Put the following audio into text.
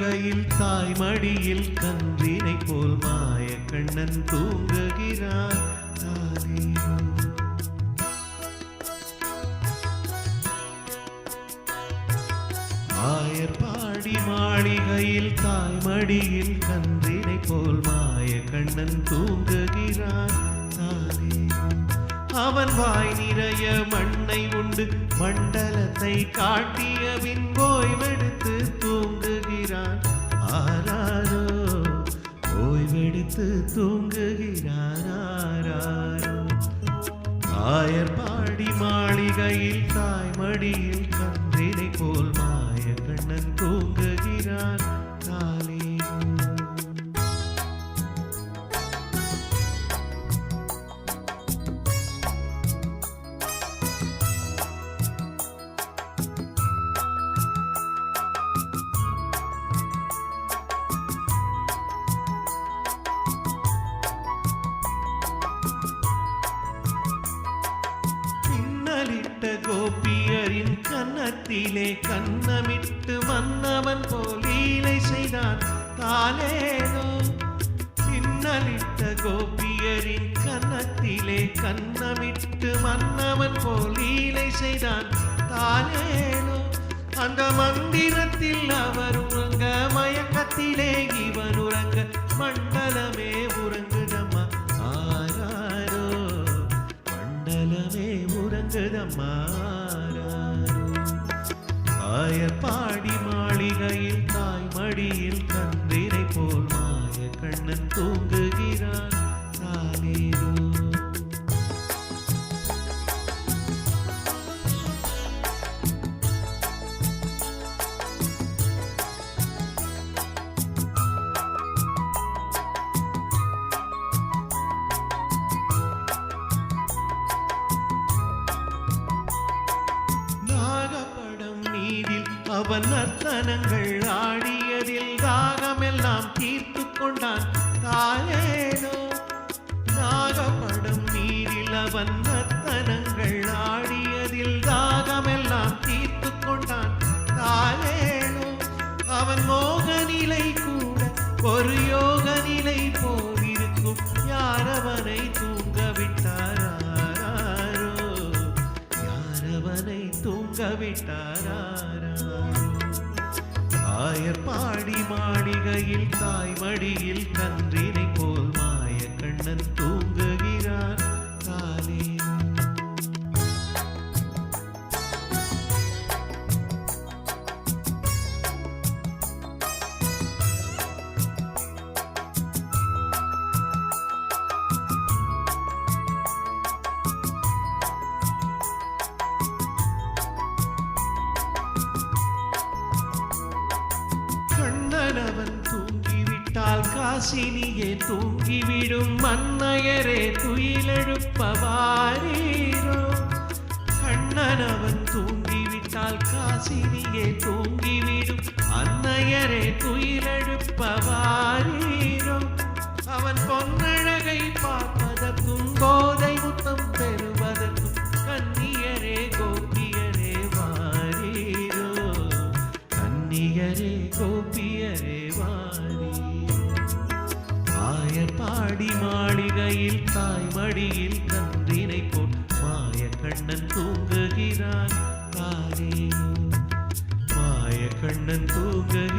மாளிகையில் தாய்மடியில் கன்றினை போல் மாய கண்ணன் தூங்குகிறான். ஆயர்பாடி மாளிகையில் தாய்மடியில் கன்றினை போல் மாய கண்ணன் தூங்குகிறான். அவன் வாய் நிறைய மண்ணை உண்டு மண்டலத்தை காட்டிய பின் ஓய்வெடுத்து தூங்குகிறான். ஆராரோ ஓய்வெடுத்து தூங்குகிறான். ஆராரோ ஆயர்பாடி மாளிகையில் தாய்மடியில் கன்றினை போல் மாய கண்ணன் தூங்குகிறான். கோபியரின் கன்னத்திலே கன்னமிட்டு மன்னவன் போல் லீலை செய்தான். தாலேனோ பின்னலிட்ட கோபியரின் கன்னத்திலே கன்னமிட்டு மன்னவன் போல் லீலை செய்தான். தாலேனோ அந்த மந்திரத்தில் அவர் உறங்க மயக்கத்திலே இவன் உறங்க மண்டலமே உறங்குதம்மா. ஆராரோ மண்டலமே உறங்குதம்மா. ஆயர்பாடி மாளிகையில் தாய்மடியில் கன்றினை போல் மாய கண்ணன் தூங்குகிறான். தாலேரோ அவன் நர்த்தனங்கள் ஆடியதில் தாகமெல்லாம் தீர்த்து கொண்டான். தாலேனோ நாகப்படம் நீரில் அவன் நர்த்தனங்கள் ஆடியதில் தாகமெல்லாம் தீர்த்து கொண்டான். தாலேனோ அவன் மோக நிலை கூட ஒரு யோக நிலை போலிருக்கும். யாரவனை தூங்க விட்டாரோ யாரவனை தூங்க விட்டாரோ. ஆயர்பாடி மாளிகையில் தாய்மடியில் கன்றினை போல் மாய கண்ணன் தூங்குகிறான். தாலேனோ அவன் தூங்கிவிட்டால் காசினியே தூங்கிவிடும். மன்னையரே துயிலெழுப்பவாரீரோ. கண்ணன் அவன் தூங்கிவிட்டால் காசினியே தூங்கிவிடும். அன்னையரே துயிலெழுப்பவாரீரோ. அவன் பொன்னழகை பார்ப்பதற்கும் போதை முத்தம் பெறுவதற்கும் கன்னியரே கோபியரே வாரீரோ. கன்னியரே கோபியரே வாரீரோ. ஆயர்பாடி மாளிகையில் தாய்மடியில் கன்றினை போல் மாய கண்ணன் தூங்குகிறான். தாலேனோ மாய கண்ணன் தூங்குகிறான்.